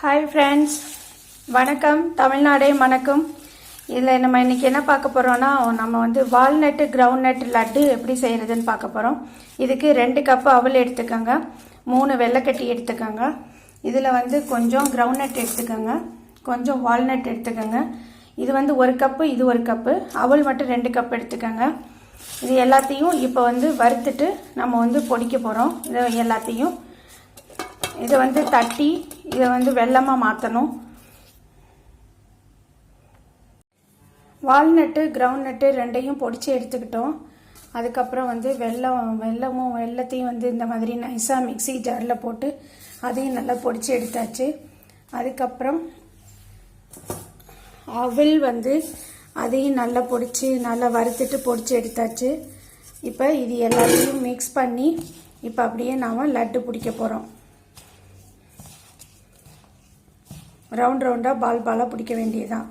Hi friends, வணக்கம். தமிழ்நாடே வணக்கம். இதில் நம்ம இன்றைக்கி என்ன பார்க்க போகிறோன்னா, நம்ம வந்து வால்நட்டு கிரவுண்ட் லட்டு எப்படி செய்கிறதுன்னு பார்க்க போகிறோம். இதுக்கு 2 கப்பு அவல் எடுத்துக்கோங்க, 3 வெள்ளைக்கட்டி எடுத்துக்கோங்க. இதில் வந்து கொஞ்சம் கிரவுண்ட் நட் எடுத்துக்கோங்க, கொஞ்சம் வால்நட் எடுத்துக்கோங்க. இது வந்து 1 கப்பு, இது 1 கப்பு. அவல் மட்டும் 2 கப் எடுத்துக்கோங்க. இது எல்லாத்தையும் இப்போ வந்து வறுத்துட்டு நம்ம வந்து பொடிக்க போகிறோம். இது எல்லாத்தையும் இதை வந்து தட்டி இதை வந்து வெல்லமாக மாற்றணும். வால்நட்டு கிரவுண்ட் நட்டு ரெண்டையும் பொடிச்சு எடுத்துக்கிட்டோம். அதுக்கப்புறம் வந்து வெல்லத்தையும் வந்து இந்த மாதிரி நைஸாக மிக்ஸி ஜாரில் போட்டு அதையும் நல்லா பொடிச்சு எடுத்தாச்சு. அதுக்கப்புறம் அவல் வந்து அதையும் நல்லா பொடிச்சு நல்லா வறுத்துட்டு பொடிச்சு எடுத்தாச்சு. இப்போ இது எல்லாத்தையும் மிக்ஸ் பண்ணி இப்போ அப்படியே நாம் லட்டு பிடிக்க போகிறோம். ரவுண்ட் ரவுண்டாக பாலாக பிடிக்க வேண்டியதுதான்.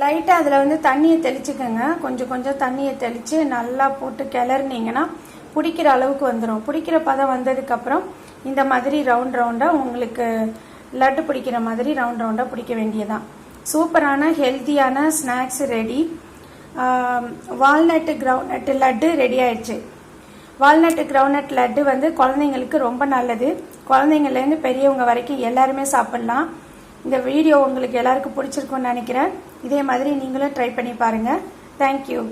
லைட்டாக அதில் வந்து தண்ணியை தெளிச்சுக்கோங்க. கொஞ்சம் தண்ணியை தெளித்து நல்லா போட்டு கிளறினீங்கன்னா பிடிக்கிற அளவுக்கு வந்துடும். பிடிக்கிற பதம் வந்ததுக்கப்புறம் இந்த மாதிரி ரவுண்ட் ரவுண்டாக உங்களுக்கு லட்டு பிடிக்கிற மாதிரி ரவுண்ட் ரவுண்டாக பிடிக்க வேண்டியதான். சூப்பரான ஹெல்த்தியான ஸ்நாக்ஸ் ரெடி. வால்நட்டு கிரவுண்ட் நட்டு லட்டு ரெடி ஆயிடுச்சு. வால்நட்டு கிரவுண்ட் நட் லட்டு வந்து குழந்தைங்களுக்கு ரொம்ப நல்லது. குழந்தைங்கள்லேருந்து பெரியவங்க வரைக்கும் எல்லாருமே சாப்பிட்லாம். இந்த வீடியோ உங்களுக்கு எல்லாருக்கும் பிடிச்சிருக்குன்னு நினைக்கிறேன். இதே மாதிரி நீங்களும் ட்ரை பண்ணி பாருங்கள். தேங்க்யூ.